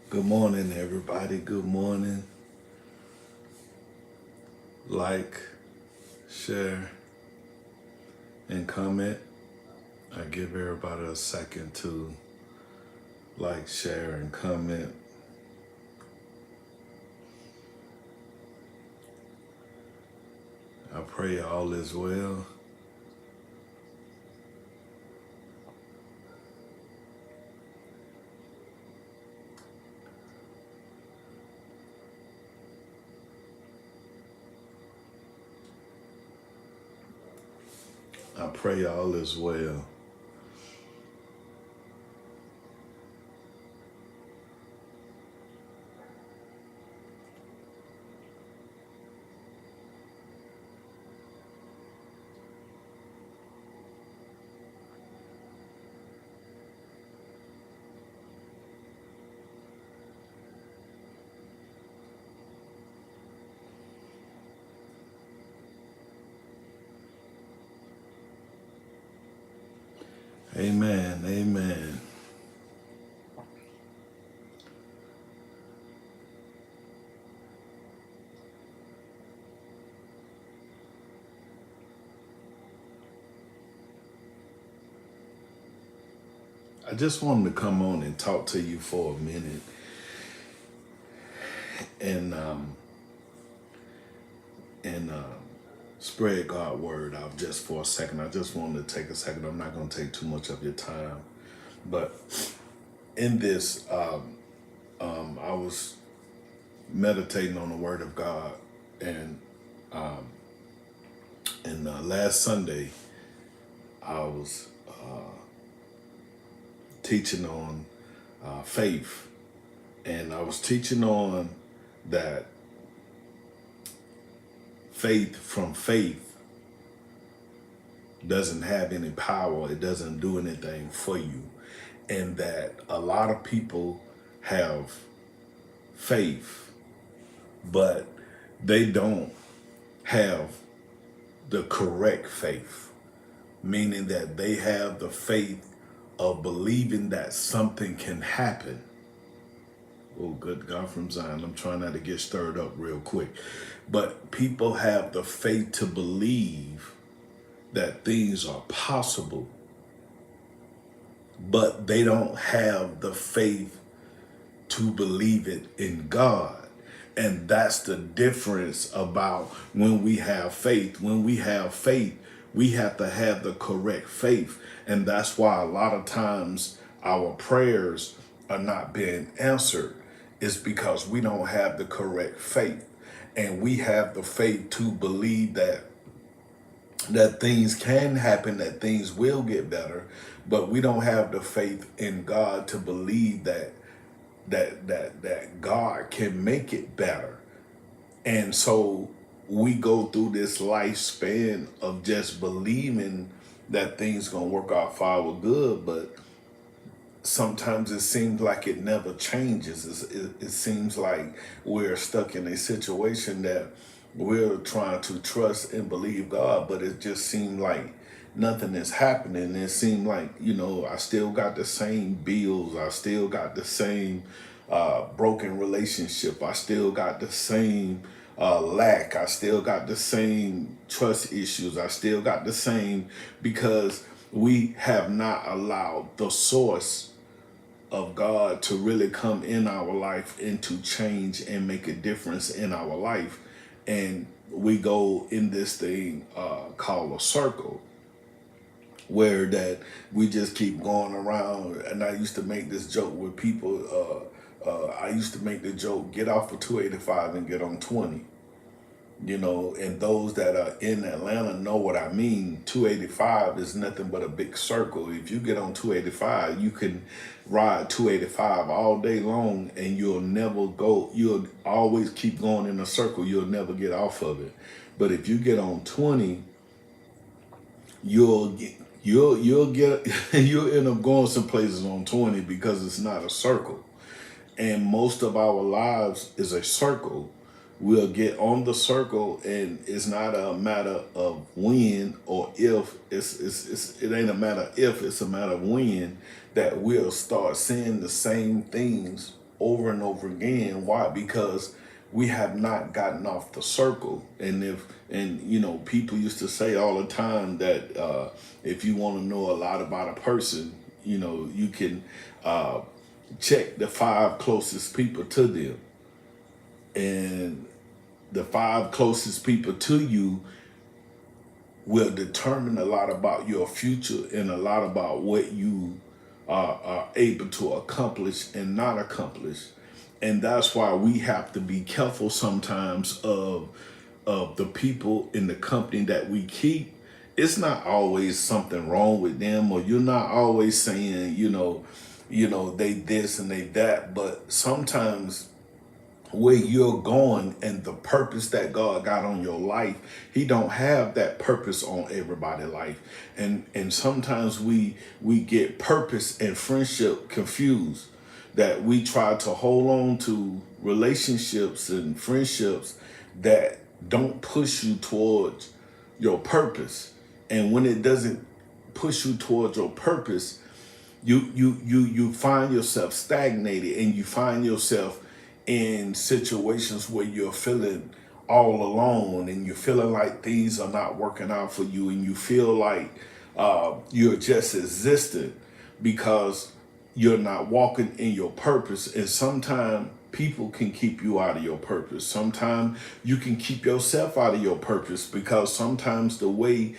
Good morning, everybody. Good morning. Like, share, and comment. I give everybody a second to like, share, and comment. I pray all is well. I pray all is well. Amen. Amen. I just wanted to come on and talk to you for a minute and and spread God's word out just for a second. I just wanted to take a second. I'm not going to take too much of your time, but in this, I was meditating on the Word of God, and last Sunday I was teaching on faith, and I was teaching on that faith doesn't have any power. It doesn't do anything for you, and that a lot of people have faith, but they don't have the correct faith, meaning that they have the faith of believing that something can happen. Oh, good God from Zion. I'm trying not to get stirred up real quick. But people have the faith to believe that things are possible, but they don't have the faith to believe it in God. And that's the difference about when we have faith. When we have faith, we have to have the correct faith. And that's why a lot of times our prayers are not being answered. It's because we don't have the correct faith. And we have the faith to believe that things can happen, that things will get better, but we don't have the faith in God to believe that God can make it better. And so we go through this lifespan of just believing that things gonna work out for our good, but sometimes it seems like it never changes. It seems like we're stuck in a situation that we're trying to trust and believe God, but it just seems like nothing is happening. It seemed like, I still got the same bills. I still got the same broken relationship. I still got the same lack. I still got the same trust issues. I still got the same, because we have not allowed the source of God to really come in our life and to change and make a difference in our life. And we go in this thing called a circle, where that we just keep going around. And I used to make this joke with people. I used to make the joke, get off of 285 and get on 20. And those that are in Atlanta know what I mean. 285 is nothing but a big circle. If you get on 285, you can ride 285 all day long, and you'll always keep going in a circle. You'll never get off of it. But if you get on 20, you'll get you'll end up going some places on 20, because it's not a circle. And most of our lives is a circle. We'll get on the circle, and it's not a matter of when or if. It ain't a matter if, it's a matter of when, that we'll start seeing the same things over and over again. Why? Because we have not gotten off the circle. And you know, people used to say all the time that if you want to know a lot about a person, you know, you can check the 5 closest people to them. And the 5 closest people to you will determine a lot about your future and a lot about what you are able to accomplish and not accomplish. And that's why we have to be careful sometimes of the people in the company that we keep. It's not always something wrong with them, or you're not always saying, they this and they that, but sometimes where you're going and the purpose that God got on your life, he don't have that purpose on everybody's life. And sometimes we get purpose and friendship confused, that we try to hold on to relationships and friendships that don't push you towards your purpose. And when it doesn't push you towards your purpose, you find yourself stagnated, and you find yourself in situations where you're feeling all alone, and you're feeling like things are not working out for you, and you feel like you're just existing because you're not walking in your purpose. And sometimes people can keep you out of your purpose. Sometimes you can keep yourself out of your purpose, because sometimes the way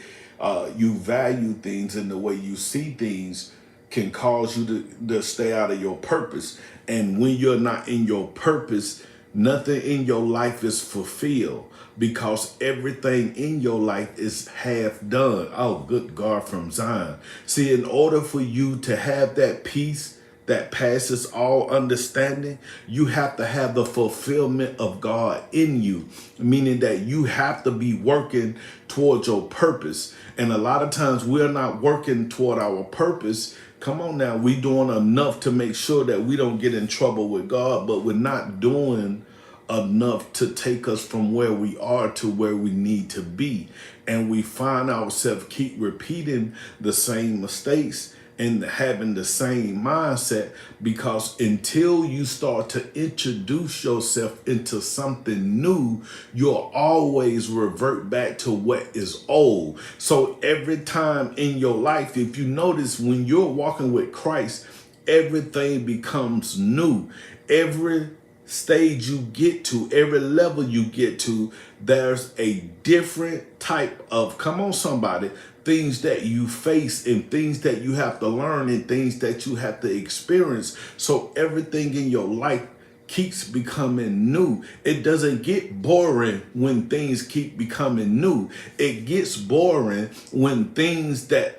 you value things and the way you see things can cause you to stay out of your purpose. And when you're not in your purpose, nothing in your life is fulfilled, because everything in your life is half done. Oh, good God from Zion. See, in order for you to have that peace that passes all understanding, you have to have the fulfillment of God in you, meaning that you have to be working towards your purpose. And a lot of times we're not working toward our purpose. Come on now, we doing enough to make sure that we don't get in trouble with God, but we're not doing enough to take us from where we are to where we need to be. And we find ourselves keep repeating the same mistakes and having the same mindset, because until you start to introduce yourself into something new, you'll always revert back to what is old. So every time in your life, if you notice, when you're walking with Christ, everything becomes new. Every stage you get to, every level you get to, there's a different type of, come on somebody, things that you face and things that you have to learn and things that you have to experience. So everything in your life keeps becoming new. It doesn't get boring when things keep becoming new. It gets boring when things that's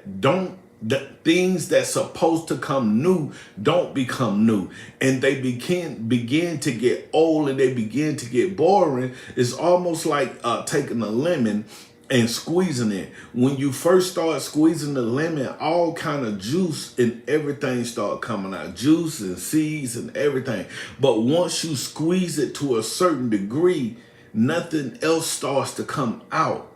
supposed to come new don't become new, and they begin to get old, and they begin to get boring. It's almost like taking a lemon and squeezing it. When you first start squeezing the lemon, all kind of juice and everything start coming out, juice and seeds and everything. But once you squeeze it to a certain degree, nothing else starts to come out.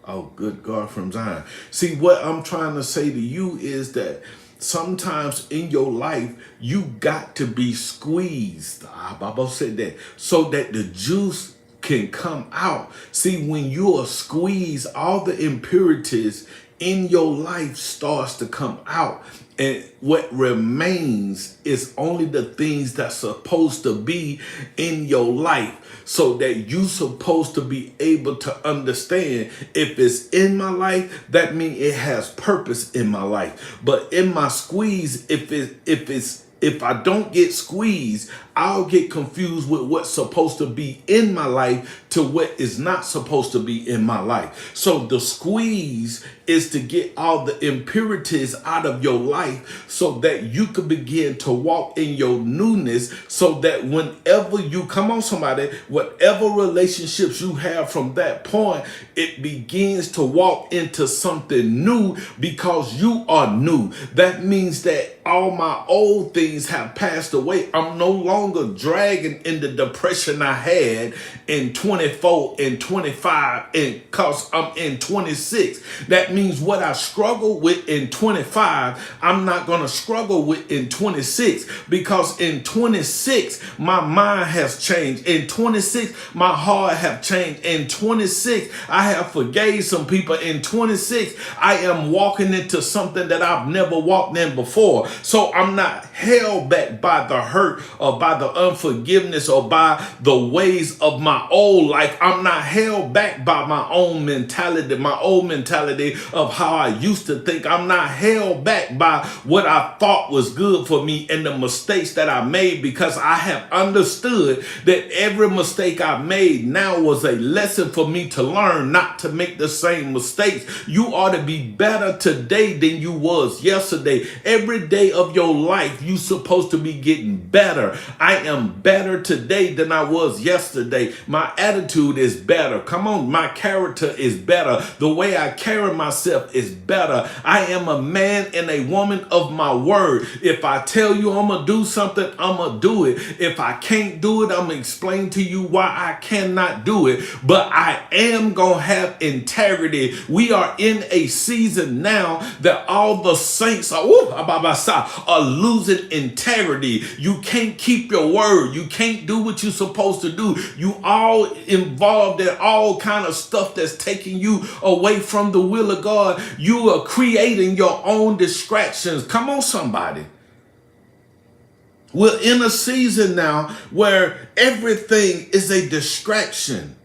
Oh, good God from Zion. See, what I'm trying to say to you is that sometimes in your life, you got to be squeezed. Baba said that, so that the juice can come out. See, when you are squeezed, all the impurities in your life starts to come out. And what remains is only the things that's supposed to be in your life, so that you're supposed to be able to understand, if it's in my life, that means it has purpose in my life. But in my squeeze, if I don't get squeezed, I'll get confused with what's supposed to be in my life to what is not supposed to be in my life. So the squeeze is to get all the impurities out of your life, so that you can begin to walk in your newness, so that whenever you, come on somebody, whatever relationships you have from that point, it begins to walk into something new, because you are new. That means that all my old things have passed away. I'm no longer longer dragging in the depression I had in 24 and 25, and cause I'm in 26. That means what I struggled with in 25, I'm not going to struggle with in 26, because in 26, my mind has changed. In 26, my heart have changed. In 26, I have forgave some people. In 26, I am walking into something that I've never walked in before. So I'm not held back by the hurt or by the unforgiveness or by the ways of my old life. I'm not held back by my own mentality, my old mentality of how I used to think. I'm not held back by what I thought was good for me and the mistakes that I made, because I have understood that every mistake I made now was a lesson for me to learn not to make the same mistakes. You ought to be better today than you was yesterday. Every day of your life, you supposed to be getting better. I am better today than I was yesterday. My attitude is better. Come on, my character is better. The way I carry myself is better. I am a man and a woman of my word. If I tell you I'm going to do something, I'm going to do it. If I can't do it, I'm going to explain to you why I cannot do it. But I am going to have integrity. We are in a season now that all the saints are losing integrity. You can't keep your word. You can't do what you're supposed to do. You all involved in all kind of stuff that's taking you away from the will of God. You are creating your own distractions. Come on, somebody. We're in a season now where everything is a distraction.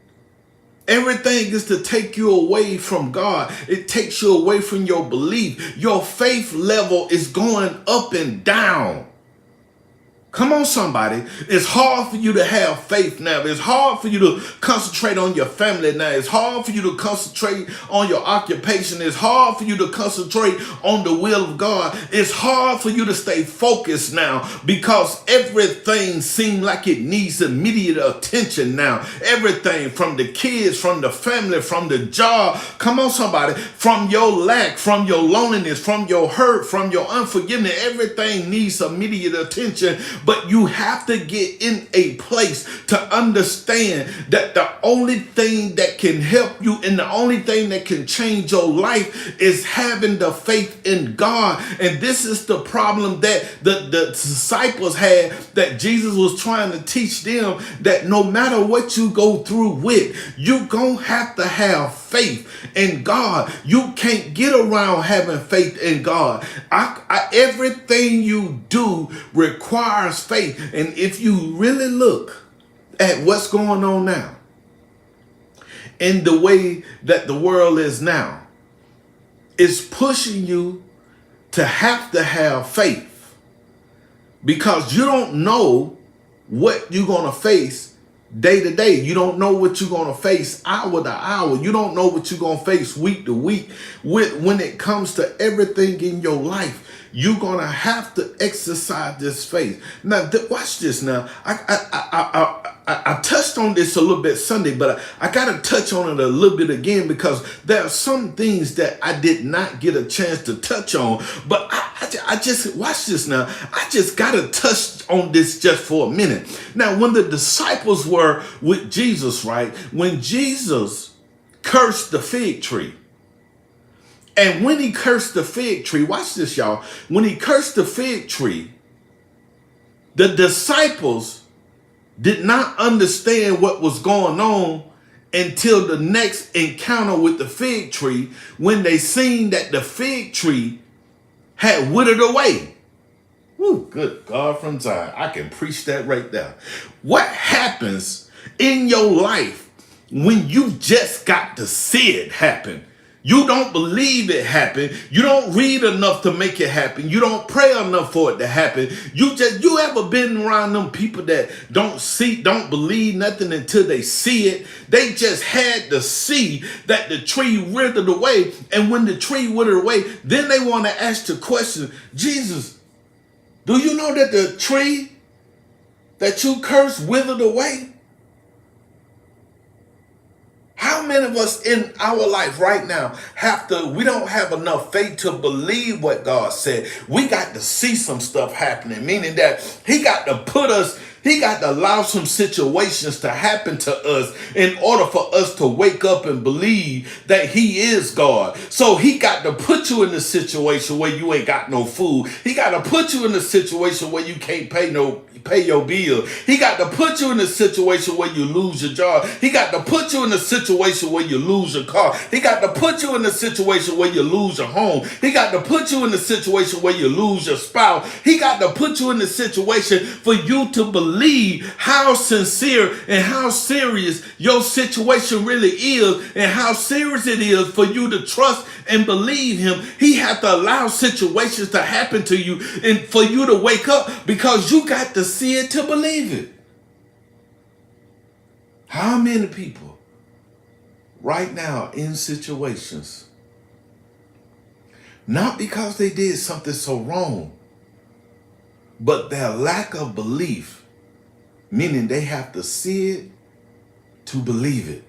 Everything is to take you away from God. It takes you away from your belief. Your faith level is going up and down. Come on, somebody. It's hard for you to have faith now. It's hard for you to concentrate on your family now. It's hard for you to concentrate on your occupation. It's hard for you to concentrate on the will of God. It's hard for you to stay focused now, because everything seems like it needs immediate attention now. Everything, from the kids, from the family, from the job. Come on, somebody. From your lack, from your loneliness, from your hurt, from your unforgiveness. Everything needs immediate attention. But you have to get in a place to understand that the only thing that can help you and the only thing that can change your life is having the faith in God. And this is the problem that the disciples had, that Jesus was trying to teach them, that no matter what you go through with, you're going to have to have faith in God. You can't get around having faith in God. Everything you do requires faith. And if you really look at what's going on now, in the way that the world is now, it's pushing you to have faith, because you don't know what you're going to face day to day. You don't know what you're going to face hour to hour. You don't know what you're going to face week to week. When it comes to everything in your life, you're going to have to exercise this faith. Now, watch this now. I touched on this a little bit Sunday, but I got to touch on it a little bit again, because there are some things that I did not get a chance to touch on. But I just, watch this now. I just got to touch on this just for a minute. Now, when the disciples were with Jesus, right, when Jesus cursed the fig tree, and when he cursed the fig tree, watch this, y'all. When he cursed the fig tree, the disciples did not understand what was going on until the next encounter with the fig tree, when they seen that the fig tree had withered away. Woo, good God from Zion. I can preach that right there. What happens in your life when you just got to see it happen? You don't believe it happened. You don't read enough to make it happen. You don't pray enough for it to happen. You ever been around them people that don't believe nothing until they see it? They just had to see that the tree withered away. And when the tree withered away, then they want to ask the question, Jesus, do you know that the tree that you cursed withered away? How many of us in our life right now we don't have enough faith to believe what God said? We got to see some stuff happening, meaning that he got to put us He got to allow some situations to happen to us in order for us to wake up and believe that he is God. So he got to put you in a situation where you ain't got no food. He got to put you in a situation where you can't pay your bill. He got to put you in a situation where you lose your job. He got to put you in a situation where you lose your car. He got to put you in a situation where you lose your home. He got to put you in a situation where you lose your spouse. He got to put you in a situation for you to believe how sincere and how serious your situation really is, and how serious it is for you to trust and believe him. He had to allow situations to happen to you and for you to wake up, because you got to see it to believe it. How many people right now in situations, not because they did something so wrong, but their lack of belief, meaning they have to see it to believe it.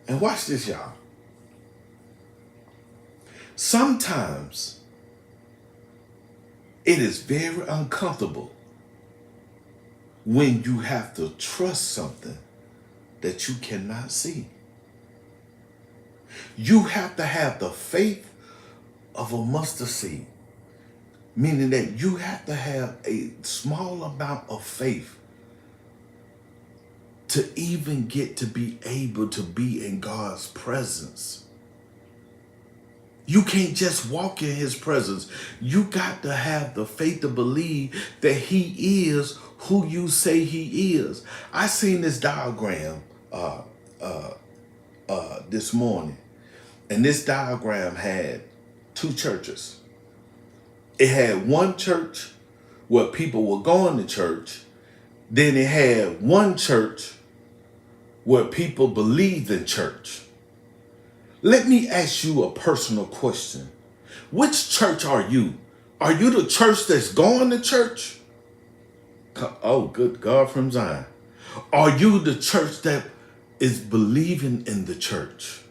And watch this, y'all. Sometimes it is very uncomfortable when you have to trust something that you cannot see. You have to have the faith of a mustard seed, meaning that you have to have a small amount of faith to even get to be able to be in God's presence. You can't just walk in his presence. You got to have the faith to believe that he is who you say he is. I seen this diagram this morning, and this diagram had two churches. It had one church where people were going to church. Then it had one church where people believed in church. Let me ask you a personal question. Which church are you? Are you the church that's going to church? Oh, good God from Zion. Are you the church that is believing in the church?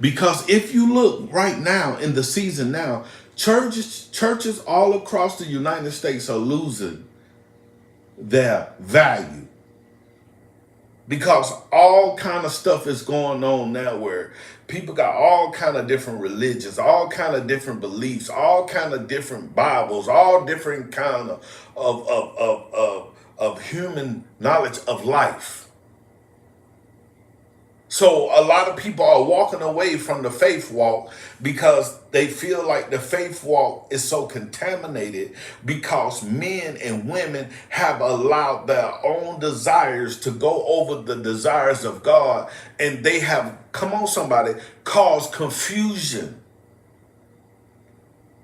Because if you look right now in the season now, churches all across the United States are losing their value. Because all kind of stuff is going on now where people got all kind of different religions, all kind of different beliefs, all kind of different Bibles, all different kind of human knowledge of life. So a lot of people are walking away from the faith walk because they feel like the faith walk is so contaminated because men and women have allowed their own desires to go over the desires of God, and they have, come on somebody, caused confusion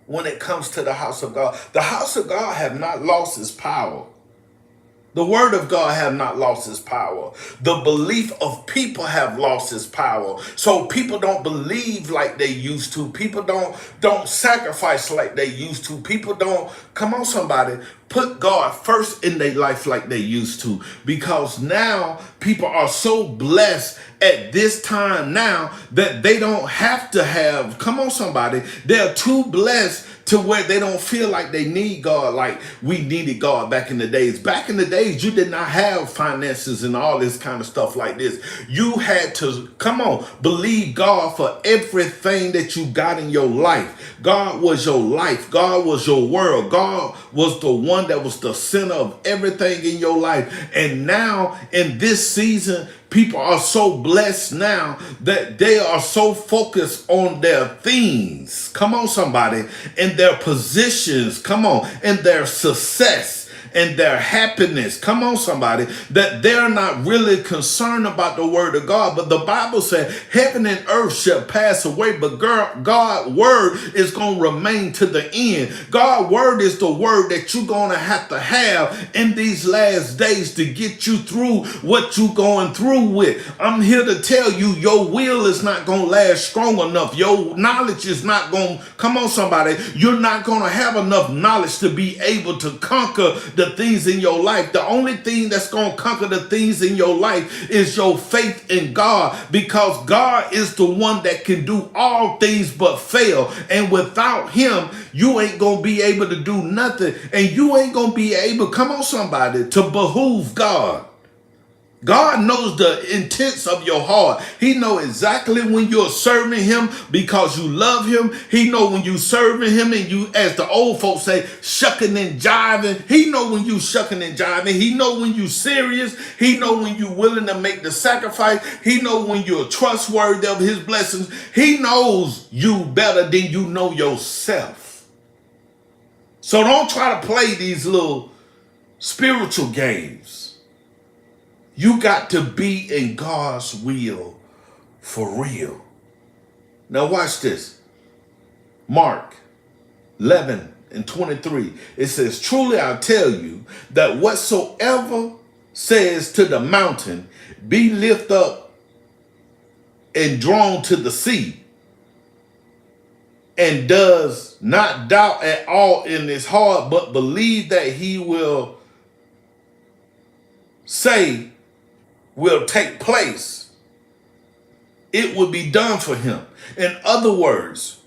when it comes to the house of God. The house of God have not lost its power. The word of God have not lost its power. The belief of people have lost its power. So people don't believe like they used to. People don't sacrifice like they used to. People don't, come on somebody, put God first in their life like they used to. Because now people are so blessed at this time now that they don't have to have, come on somebody, they're too blessed to where they don't feel like they need God like we needed God back in the days. Back in the days, you did not have finances and all this kind of stuff like this. You had to, come on, believe God for everything that you got in your life. God was your life. God was your world. God was the one that was the center of everything in your life. And now in this season, people are so blessed now that they are so focused on their things. Come on, somebody. And their positions. Come on. And their success and their happiness. Come on, somebody. That they're not really concerned about the word of God. But the Bible said heaven and earth shall pass away, but God's word is going to remain to the end. God's word is the word that you're going to have in these last days to get you through what you're going through with. I'm here to tell you, your will is not going to last strong enough. Your knowledge is not going, come on, somebody. You're not going to have enough knowledge to be able to conquer the the things in your life. The only thing that's going to conquer the things in your life is your faith in God, because God is the one that can do all things but fail. And without him, you ain't going to be able to do nothing. And you ain't going to be able, come on somebody, to behoove God. God knows the intents of your heart. He knows exactly when you're serving him because you love him. He knows when you serving him and you, as the old folks say, shucking and jiving. He knows when you shucking and jiving. He knows when you serious. He knows when you willing to make the sacrifice. He knows when you're trustworthy of his blessings. He knows you better than you know yourself. So don't try to play these little spiritual games. You got to be in God's will for real. Now watch this. Mark 11:23. It says, truly I tell you that whatsoever says to the mountain, be lifted up and drawn to the sea, and does not doubt at all in his heart, but believe that he will say will take place, it will be done for him. In other words,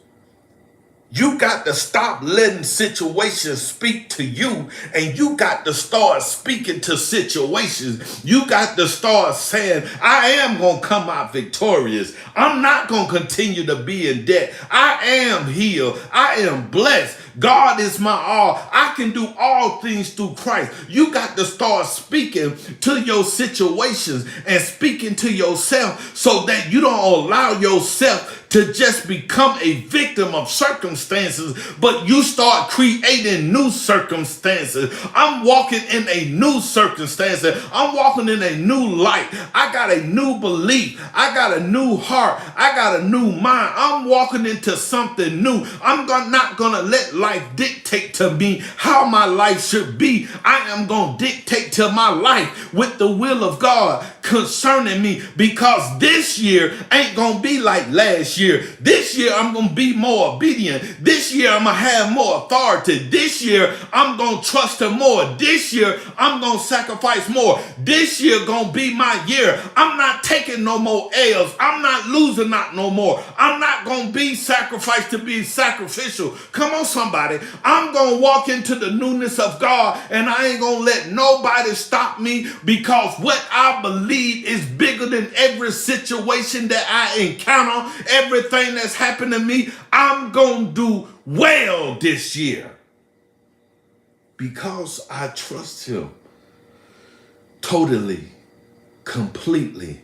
you got to stop letting situations speak to you, and you got to start speaking to situations. You got to start saying, I am going to come out victorious. I'm not going to continue to be in debt. I am healed. I am blessed. God is my all. I can do all things through Christ. You got to start speaking to your situations and speaking to yourself so that you don't allow yourself to just become a victim of circumstances, but you start creating new circumstances. I'm walking in a new circumstance. I'm walking in a new light. I got a new belief. I got a new heart. I got a new mind. I'm walking into something new. I'm not going to let life dictate to me how my life should be. I am going to dictate to my life with the will of God concerning me, because this year ain't going to be like last year. This year I'm going to be more obedient. This year I'm going to have more authority. This year I'm going to trust him more. This year I'm going to sacrifice more. This year going to be my year. I'm not taking no more L's. I'm not losing out no more. I'm not going to be sacrificed to be sacrificial. Come on somebody. I'm going to walk into the newness of God, and I ain't going to let nobody stop me, because what I believe is bigger than every situation that I encounter, everything that's happened to me. I'm going to do well this year because I trust him totally, completely.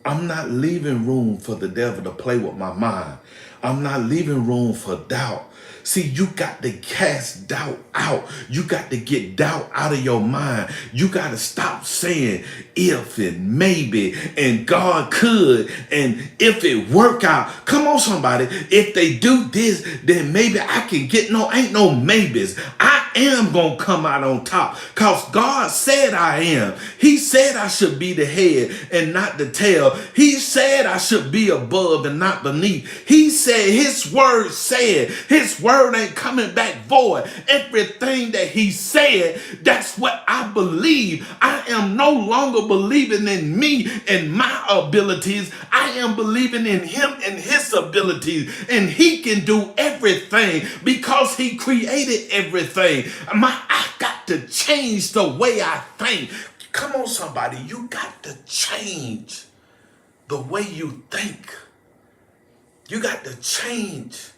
I'm not leaving room for the devil to play with my mind. I'm not leaving room for doubt. See, you got to cast doubt out. You got to get doubt out of your mind. You got to stop saying if and maybe and God could and if it work out. Come on, somebody. If they do this, then maybe I can get ain't no maybes. I am going to come out on top because God said I am. He said I should be the head and not the tail. He said I should be above and not beneath. He said his word ain't coming back void. Everything that he said, that's what I believe. I am no longer believing in me and my abilities. I am believing in him and his abilities. And he can do everything because he created everything. I got to change the way I think. Come on, somebody. You got to change the way you think. You got to change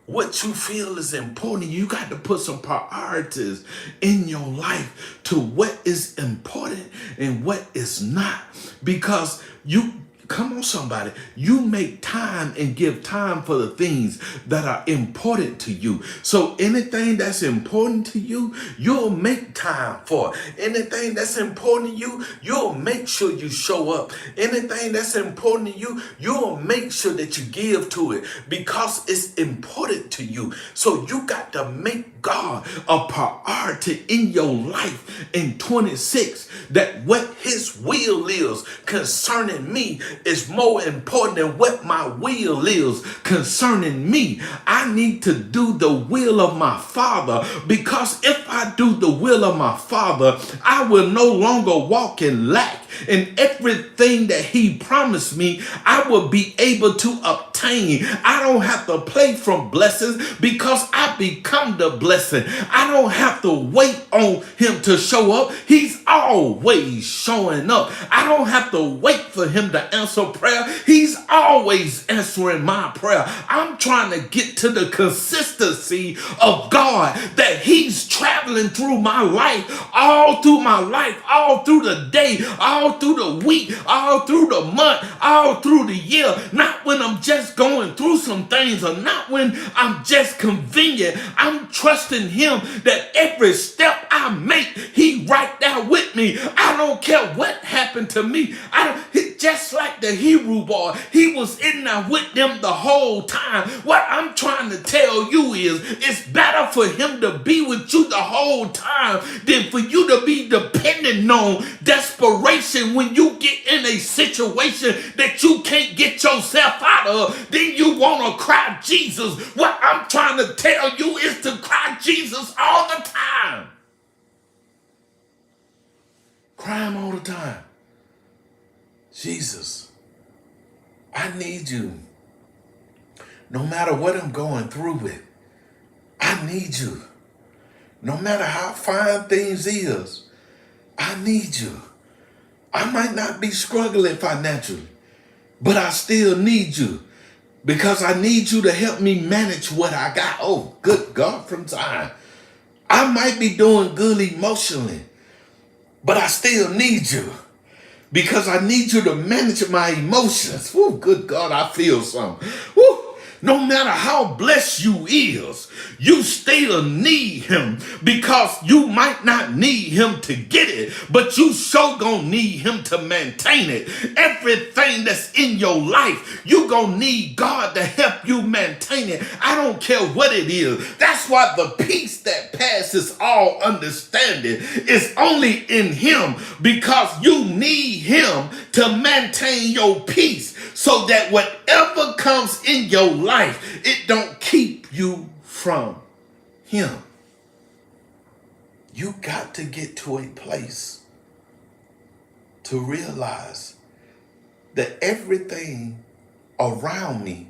what you feel is important. You got to put some priorities in your life to what is important and what is not. Because come on somebody, you make time and give time for the things that are important to you. So anything that's important to you, you'll make time for. Anything that's important to you, you'll make sure you show up. Anything that's important to you, you'll make sure that you give to it because it's important to you. So you got to make God a priority in your life in 26, that what his will is concerning me is more important than what my will is concerning me. I need to do the will of my Father, because if I do the will of my Father, I will no longer walk in lack. And everything that he promised me, I will be able to obtain. I don't have to play from blessings, because I become the blessing. I don't have to wait on him to show up. He's always showing up. I don't have to wait for him to answer prayer. He's always answering my prayer. I'm trying to get to the consistency of God, that he's traveling through my life, all through my life, all through the day, all through the week, all through the month, all through the year. Not when I'm just going through some things, or not when I'm just convenient. I'm trusting him that every step I make, he right there with me. I don't care what happened to me. Just like the Hebrew boy, he was in there with them the whole time. What I'm trying to tell you is, it's better for him to be with you the whole time than for you to be dependent on desperation when you get in a situation that you can't get yourself out of. Then you want to cry Jesus. What I'm trying to tell you is to cry Jesus all the time. Cry him all the time. Jesus, I need you. No matter what I'm going through with, I need you. No matter how fine things is, I need you. I might not be struggling financially, but I still need you, because I need you to help me manage what I got. Oh, good God from Zion. I might be doing good emotionally, but I still need you, because I need you to manage my emotions. Woo, good God, I feel something. Woo. No matter how blessed you is, you still need him, because you might not need him to get it, but you sure gonna need him to maintain it. Everything that's in your life, you gonna need God to help you maintain it. I don't care what it is. That's why the peace that passes all understanding is only in him, because you need him to maintain your peace, so that whatever comes in your life, it don't keep you from him. You got to get to a place to realize that everything around me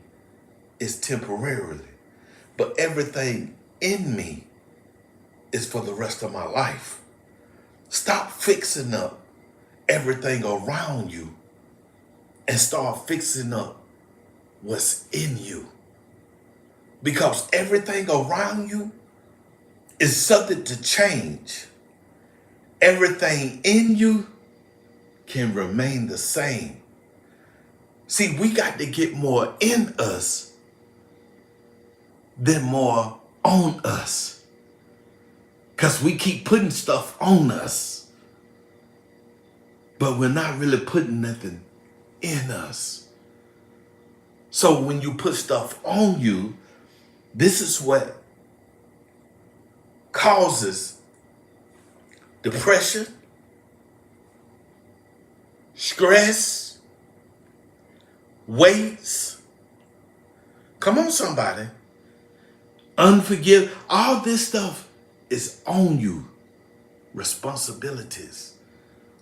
is temporarily, but everything in me is for the rest of my life. Stop fixing up everything around you and start fixing up what's in you. Because everything around you is subject to change. Everything in you can remain the same. See, we got to get more in us than more on us. Because we keep putting stuff on us, but we're not really putting nothing in us. So when you put stuff on you, this is what causes depression, stress, weights. Come on, somebody. Unforgive. All this stuff is on you. Responsibilities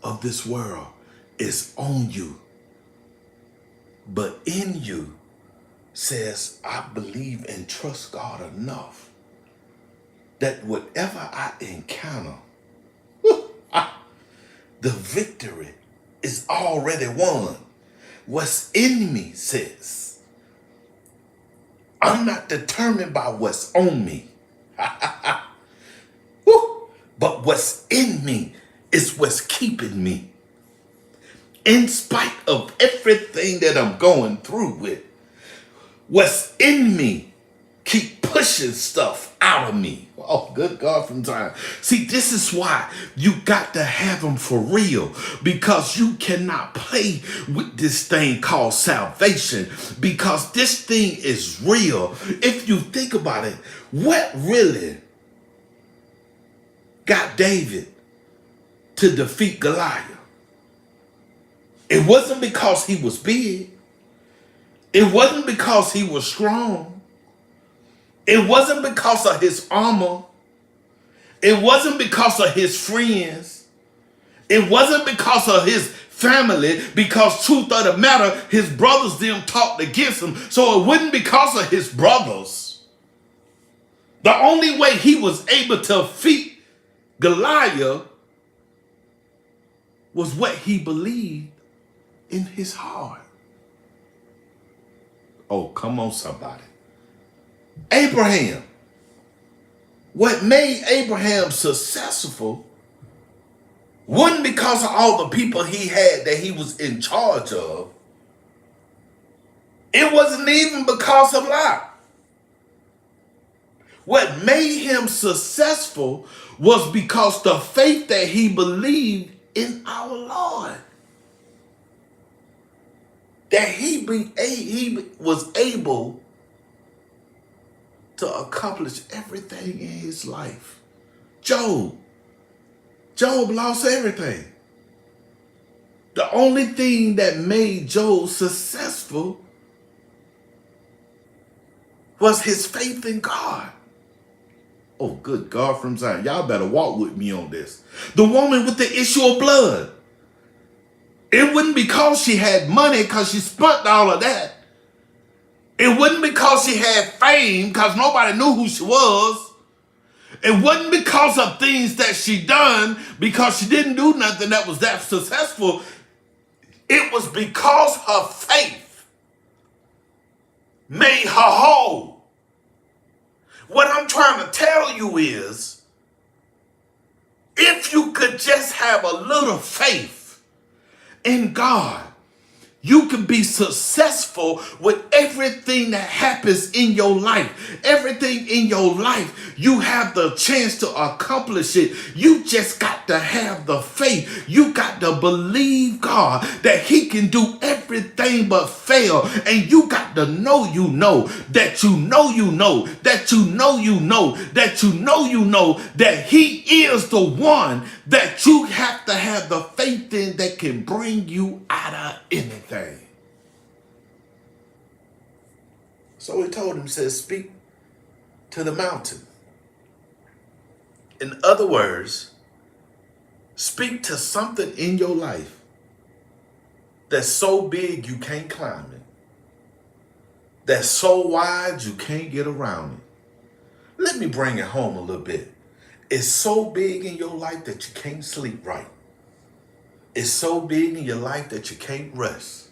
of this world is on you. But in you says, I believe and trust God enough that whatever I encounter, the victory is already won. What's in me says, I'm not determined by what's on me. But what's in me is what's keeping me. In spite of everything that I'm going through with, what's in me keep pushing stuff out of me. Oh, good God from Zion. See, this is why you got to have them for real, because you cannot play with this thing called salvation, because this thing is real. If you think about it, what really got David to defeat Goliath? It wasn't because he was big. It wasn't because he was strong. It wasn't because of his armor. It wasn't because of his friends. It wasn't because of his family, because truth of the matter, his brothers didn't talk against him. So it wasn't because of his brothers. The only way he was able to defeat Goliath was what he believed in his heart. Oh, come on, somebody. Abraham. What made Abraham successful wasn't because of all the people he had that he was in charge of. It wasn't even because of Lot. What made him successful was because the faith that he believed in our Lord. That he was able to accomplish everything in his life. Job lost everything. The only thing that made Job successful was his faith in God. Oh, good God from Zion. Y'all better walk with me on this. The woman with the issue of blood. It wasn't because she had money, because she spent all of that. It wasn't because she had fame, because nobody knew who she was. It wasn't because of things that she done, because she didn't do nothing that was that successful. It was because her faith made her whole. What I'm trying to tell you is, if you could just have a little faith in God, you can be successful with everything that happens in your life. Everything in your life, you have the chance to accomplish it. You just got to have the faith. You got to believe God that he can do everything but fail. And you got to know that you know that you know that that he is the one that you have to have the faith in that can bring you out of anything. So he told him, says, speak to the mountain. In other words, speak to something in your life that's so big you can't climb it, that's so wide you can't get around it. Let me bring it home a little bit. It's so big in your life that you can't sleep right. It's so big in your life that you can't rest.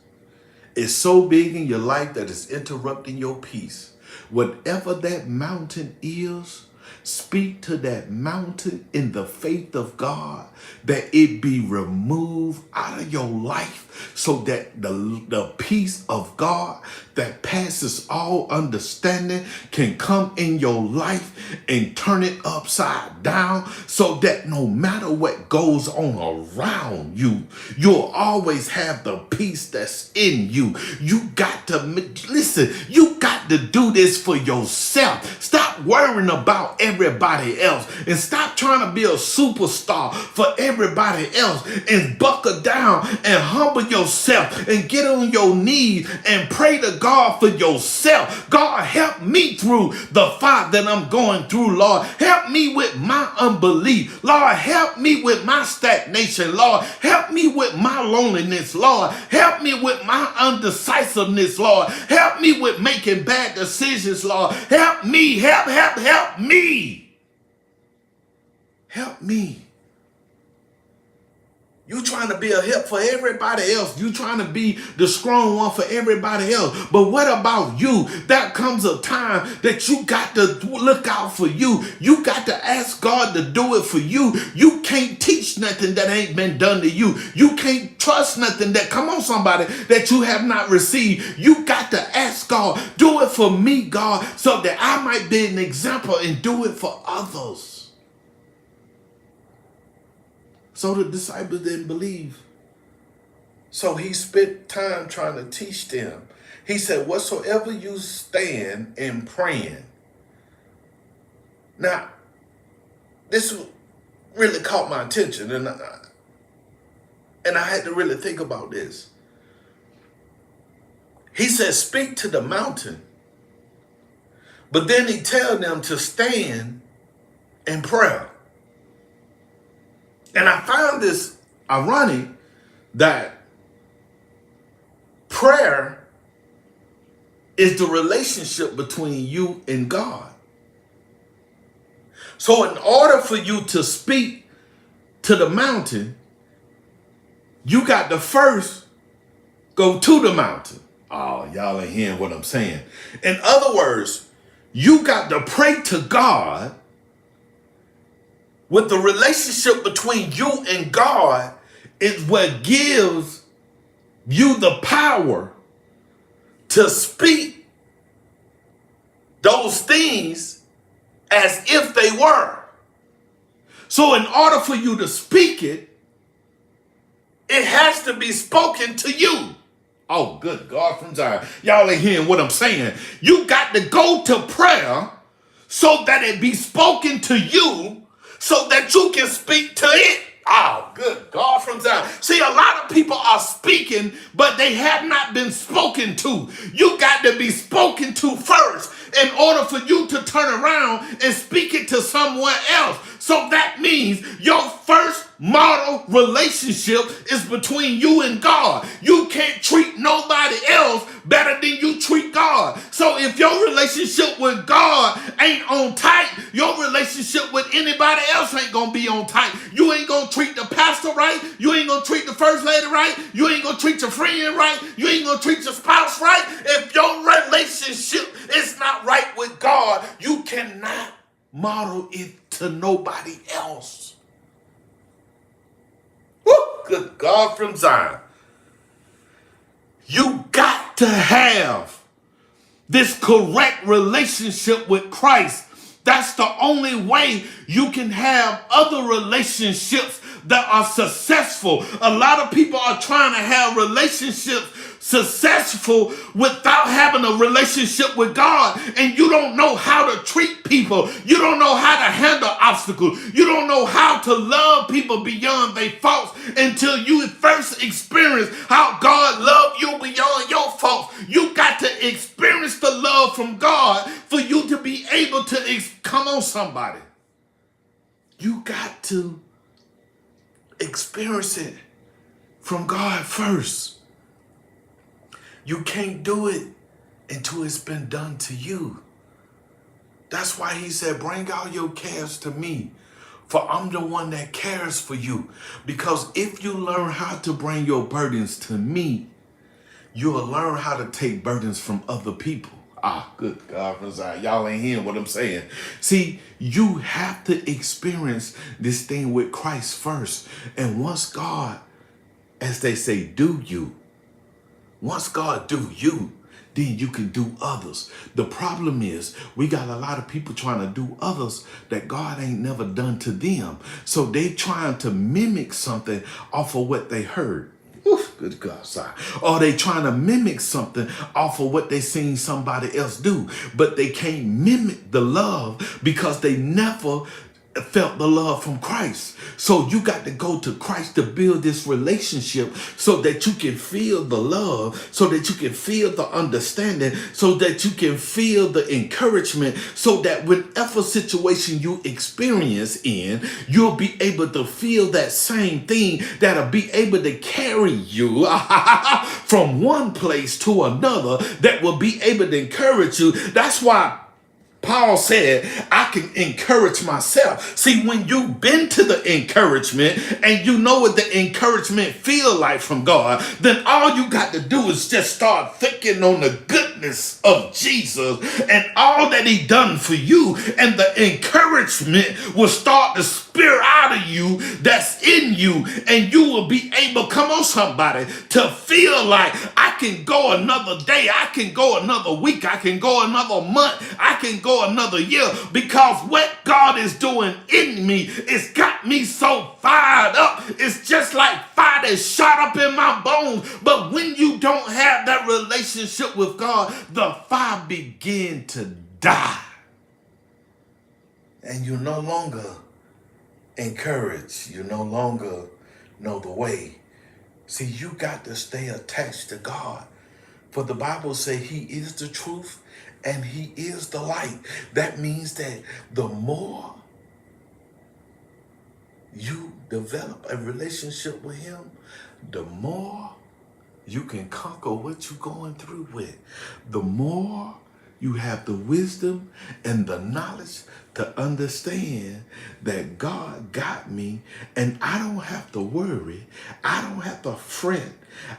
It's so big in your life that it's interrupting your peace. Whatever that mountain is, speak to that mountain in the faith of God, that it be removed out of your life, so that the peace of God that passes all understanding can come in your life and turn it upside down, so that no matter what goes on around you, you'll always have the peace that's in you. You got to listen, you got to do this for yourself. Stop worrying about everybody else and stop trying to be a superstar for everybody else, and buckle down and humble yourself and get on your knees and pray to God for yourself. God, help me through the fight that I'm going through, Lord. Help me with my unbelief. Lord, help me with my stagnation, Lord. Help me with my loneliness, Lord. Help me with my undecisiveness, Lord. Help me with making bad decisions, Lord. Help me, help me. Help me. You trying to be a help for everybody else. You trying to be the strong one for everybody else. But what about you? There comes a time that you got to look out for you. You got to ask God to do it for you. You can't teach nothing that ain't been done to you. You can't trust nothing that, come on somebody, that you have not received. You got to ask God, do it for me, God, so that I might be an example and do it for others. So the disciples didn't believe. So he spent time trying to teach them. He said, whatsoever you stand in praying. Now, this really caught my attention. And And I had to really think about this. He said, speak to the mountain. But then he tells them to stand in prayer. And I found this ironic that prayer is the relationship between you and God. So in order for you to speak to the mountain, you got to first go to the mountain. Oh, y'all ain't hearing what I'm saying. In other words, you got to pray to God. With the relationship between you and God is what gives you the power to speak those things as if they were. So in order for you to speak it, it has to be spoken to you. Oh, good God from Zion. Y'all ain't hearing what I'm saying. You got to go to prayer so that it be spoken to you so that you can speak to it. Oh, good God from Zion. See, a lot of people are speaking, but they have not been spoken to. You got to be spoken to first in order for you to turn around and speak it to someone else. So that means your first model relationship is between you and God. You can't treat nobody else better than you treat God. So if your relationship with God ain't on tight, your relationship with anybody else ain't gonna be on tight. You ain't gonna treat the pastor right. You ain't gonna treat the first lady right. You ain't gonna treat your friend right. You ain't gonna treat your spouse right. If your relationship is not right with God, you cannot model it to nobody else. Woo, good God from Zion. You got to have this correct relationship with Christ. That's the only way you can have other relationships that are successful. A lot of people are trying to have relationships successful without having a relationship with God, and you don't know how to treat people. You don't know how to handle obstacles. You don't know how to love people beyond their faults until you first experience how God loved you beyond your faults. You got to experience the love from God for you to be able to come on, somebody. You got to experience it from God first. You can't do it until it's been done to you. That's why he said, bring all your cares to me, for I'm the one that cares for you. Because if you learn how to bring your burdens to me, you'll learn how to take burdens from other people. Ah, good God from Zion. Y'all ain't hearing what I'm saying. See, you have to experience this thing with Christ first. And once God, as they say, do you, once God do you, then you can do others. The problem is we got a lot of people trying to do others that God ain't never done to them. So they trying to mimic something off of what they heard. Oof, good God, sorry. Or they trying to mimic something off of what they seen somebody else do. But they can't mimic the love because they never felt the love from Christ. So you got to go to Christ to build this relationship so that you can feel the love, so that you can feel the understanding, so that you can feel the encouragement, so that whatever situation you experience in, you'll be able to feel that same thing that'll be able to carry you from one place to another, that will be able to encourage you. That's why Paul said, I can encourage myself. See, when you've been to the encouragement and you know what the encouragement feel like from God, then all you got to do is just start thinking on the goodness of Jesus and all that he done for you. And the encouragement will start to spirit out of you that's in you. And you will be able, come on somebody, to feel like I can go another day. I can go another week. I can go another month. I can go another year, because what God is doing in me, it's got me so fired up. It's just like fire that shot up in my bones. But when you don't have that relationship with God, the fire begin to die. And you no longer encourage. You no longer know the way. See, you got to stay attached to God. For the Bible says he is the truth and he is the light. That means that the more you develop a relationship with him, the more you can conquer what you're going through with. The more you have the wisdom and the knowledge to understand that God got me and I don't have to worry. I don't have to fret.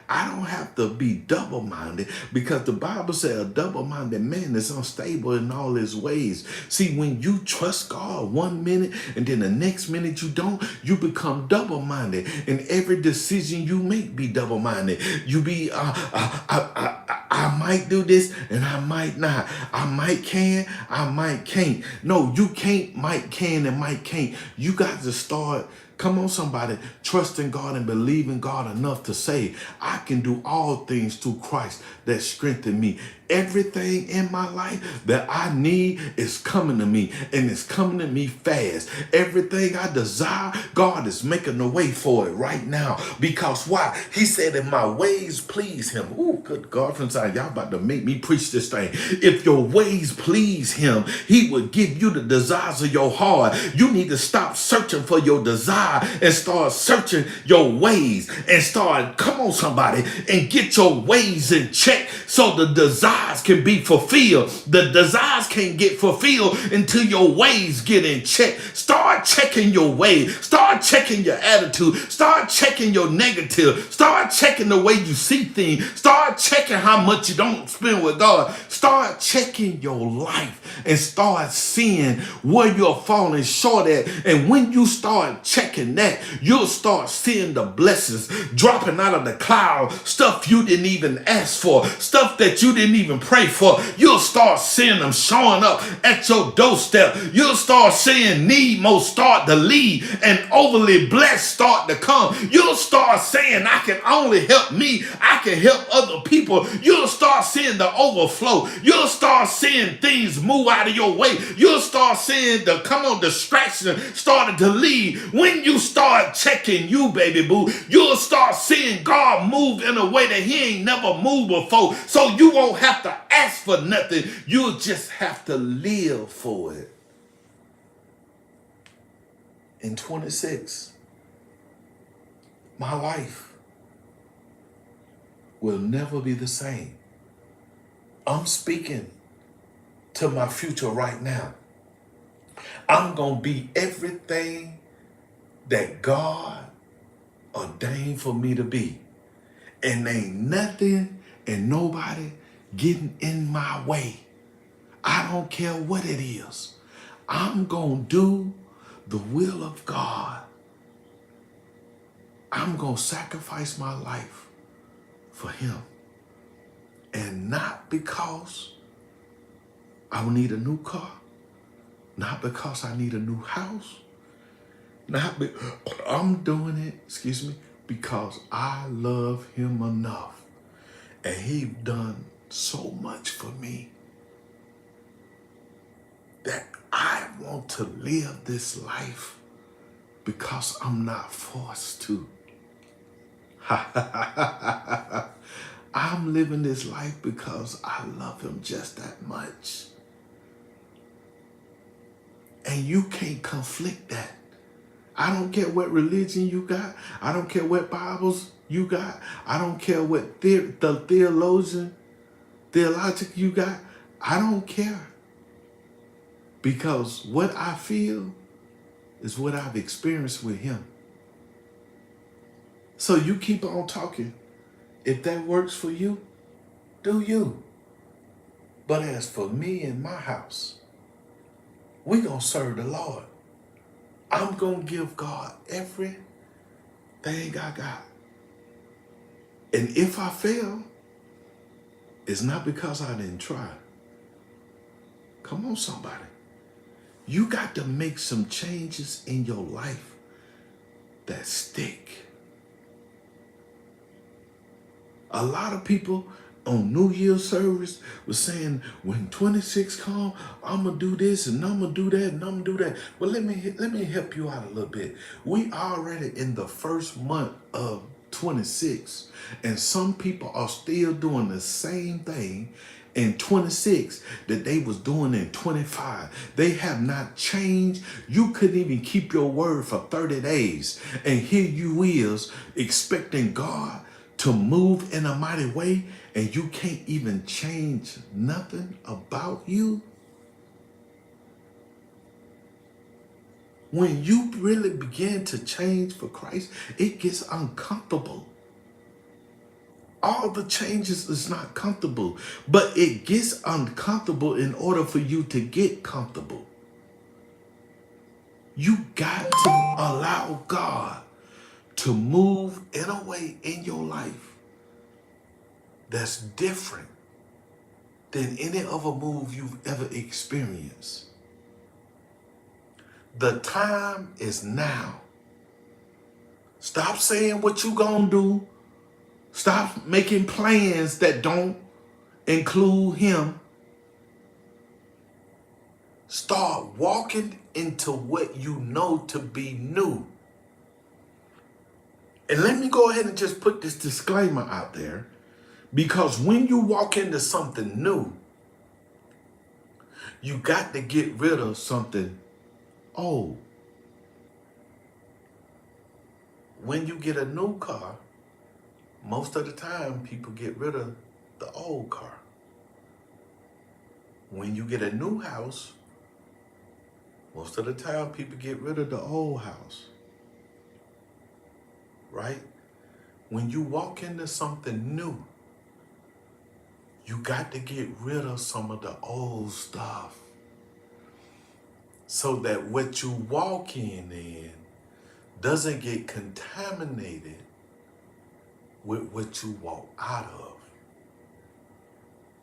I don't have to be double-minded, because the Bible says a double-minded man is unstable in all his ways. See, when you trust God one minute and then the next minute you don't, you become double-minded, and every decision you make be double-minded. You be, I might do this and I might not. I might can, I might can't. No, you can't, might can, and might can't. You got to start, come on somebody, trusting God and believing God enough to say, I can do all things through Christ that strengthen me. Everything in my life that I need is coming to me, and it's coming to me fast. Everything I desire, God is making a way for it right now. Because why? He said, if my ways please him. Oh, good God from Zion. Y'all about to make me preach this thing. If your ways please him, he will give you the desires of your heart. You need to stop searching for your desire and start searching your ways, and start, come on somebody, and get your ways in check so the desires can be fulfilled. The desires can't get fulfilled until your ways get in check. Start checking your ways. Start checking your attitude. Start checking your negative. Start checking the way you see things. Start checking how much you don't spend with God. Start checking your life and start seeing where you're falling short at. And when you start checking that, you'll start seeing the blessings dropping out of the cloud. Stuff you didn't even ask for. Stuff that you didn't even pray for. You'll start seeing them showing up at your doorstep. You'll start seeing need most start to lead and overly blessed start to come. You'll start saying, I can only help me. I can help other people. You'll start seeing the overflow. You'll start seeing things move out of your way. You'll start seeing the distraction starting to leave. When you start checking you, baby boo, you'll start seeing God move in a way that he ain't never moved before. So you won't have to ask for nothing. You'll just have to live for it. In 26, my life will never be the same. I'm speaking to my future right now. I'm going to be everything that God ordained for me to be. And ain't nothing and nobody getting in my way. I don't care what it is. I'm going to do the will of God. I'm going to sacrifice my life for him. And not because I need a new car. Not because I need a new house. I'm doing it, because I love him enough. And he's done so much for me that I want to live this life because I'm not forced to. I'm living this life because I love him just that much. And you can't conflict that. I don't care what religion you got. I don't care what Bibles you got. I don't care what the theologic you got. I don't care. Because what I feel is what I've experienced with him. So you keep on talking. If that works for you, do you. But as for me and my house, we're going to serve the Lord. I'm going to give God everything I got. And if I fail, it's not because I didn't try. Come on, somebody. You got to make some changes in your life that stick. A lot of people on New Year's service was saying, when 26 come, I'm going to do this and I'm going to do that and I'm going to do that. Well, let me help you out a little bit. We already in the first month of 26. And some people are still doing the same thing in 26 that they was doing in 25. They have not changed. You couldn't even keep your word for 30 days. And here you is expecting God to move in a mighty way, and you can't even change nothing about you. When you really begin to change for Christ, it gets uncomfortable. All the changes is not comfortable, but it gets uncomfortable in order for you to get comfortable. You got to allow God to move in a way in your life that's different than any other move you've ever experienced. The time is now. Stop saying what you gonna do. Stop making plans that don't include him. Start walking into what you know to be new. And let me go ahead and just put this disclaimer out there, because when you walk into something new, you got to get rid of something old. When you get a new car, most of the time people get rid of the old car. When you get a new house, most of the time people get rid of the old house. Right? When you walk into something new, you got to get rid of some of the old stuff, so that what you walk in doesn't get contaminated with what you walk out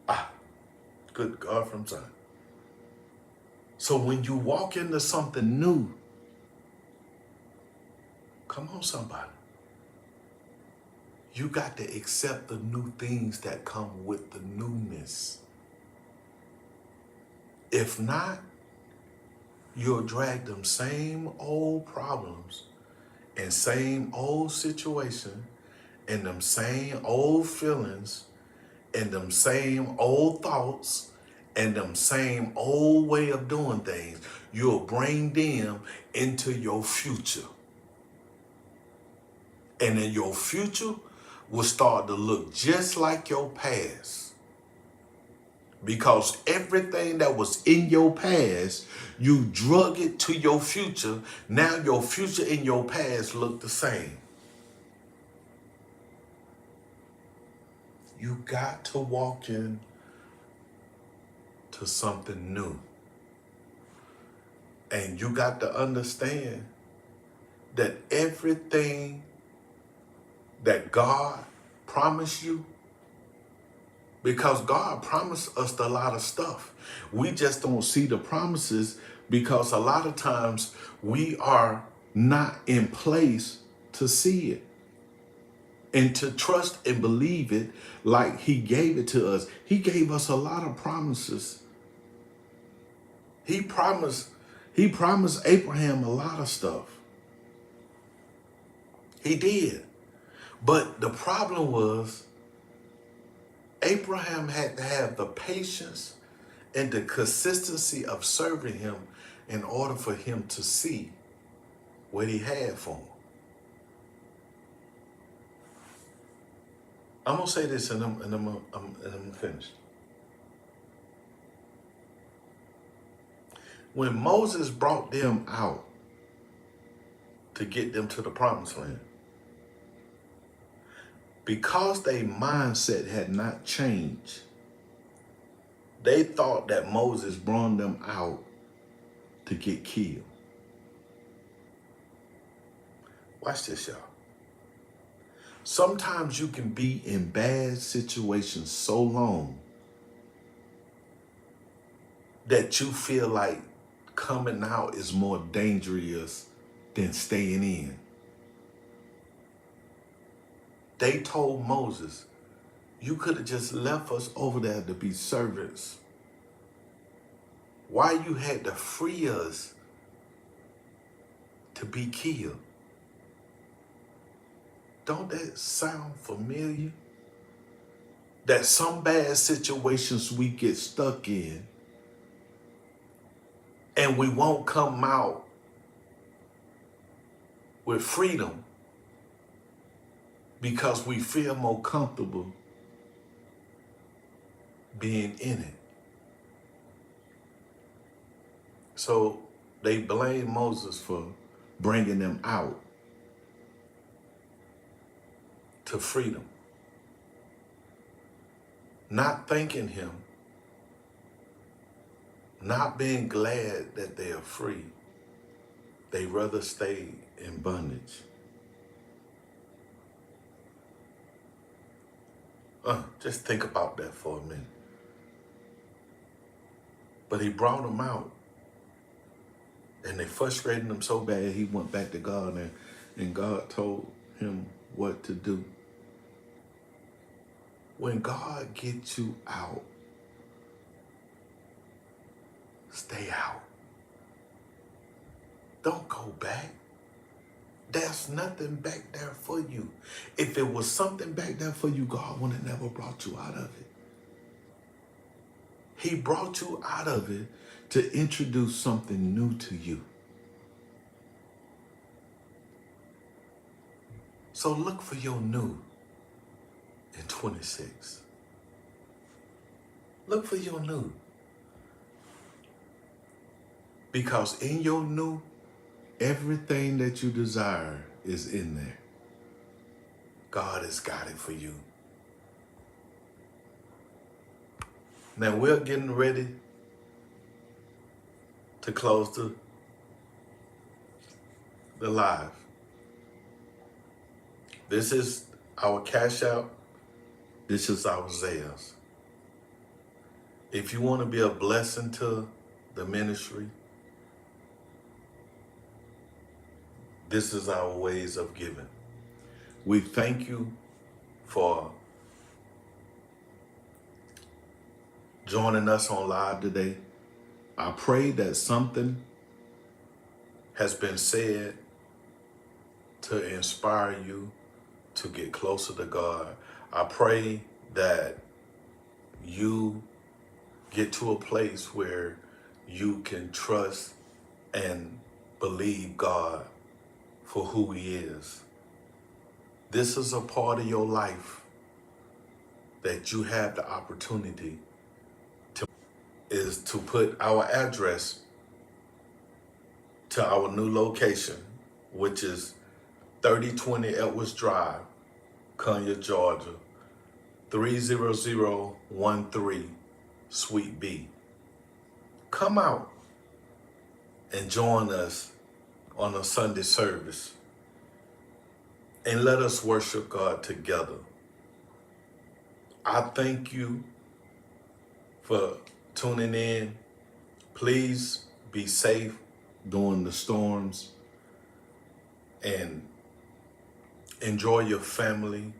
of. Good God from Zion. So when you walk into something new, come on somebody, you got to accept the new things that come with the newness. If not, you'll drag them same old problems and same old situation and them same old feelings and them same old thoughts and them same old way of doing things. You'll bring them into your future. And then your future will start to look just like your past. Because everything that was in your past, you drug it to your future. Now your future and your past look the same. You got to walk in to something new. And you got to understand that everything that God promised you, because God promised us a lot of stuff. We just don't see the promises because a lot of times we are not in place to see it and to trust and believe it like he gave it to us. He gave us a lot of promises. He promised Abraham a lot of stuff. He did. But the problem was, Abraham had to have the patience and the consistency of serving him in order for him to see what he had for him. I'm going to say this and I'm finished. When Moses brought them out to get them to the promised land, because their mindset had not changed, they thought that Moses brought them out to get killed. Watch this, y'all. Sometimes you can be in bad situations so long that you feel like coming out is more dangerous than staying in. They told Moses, you could have just left us over there to be servants. Why you had to free us to be killed? Don't that sound familiar? That some bad situations we get stuck in and we won't come out with freedom because we feel more comfortable being in it. So they blame Moses for bringing them out to freedom, not thanking him, not being glad that they are free. They rather stay in bondage. Just think about that for a minute. But he brought them out, and they frustrated him so bad he went back to God, and God told him what to do. When God gets you out, stay out. Don't go back. There's nothing back there for you. If it was something back there for you, God would have never brought you out of it. He brought you out of it to introduce something new to you. So look for your new in 26. Look for your new. Because in your new, everything that you desire is in there. God has got it for you. Now we're getting ready to close the live. This is our Cash App. This is our Zales. If you want to be a blessing to the ministry, this is our ways of giving. We thank you for joining us on live today. I pray that something has been said to inspire you to get closer to God. I pray that you get to a place where you can trust and believe God for who he is. This is a part of your life that you have the opportunity to put our address to our new location, which is 3020 Edwards Drive, Conyers, Georgia, 30013, Suite B. Come out and join us on a Sunday service and let us worship God together. I thank you for tuning in. Please be safe during the storms and enjoy your family,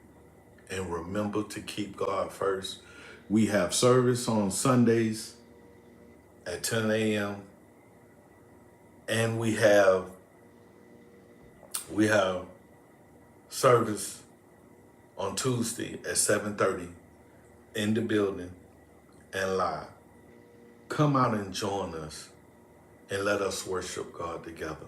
and remember to keep God first. We have service on Sundays at 10 a.m. and we have service on Tuesday at 7:30 in the building and live. Come out and join us and let us worship God together.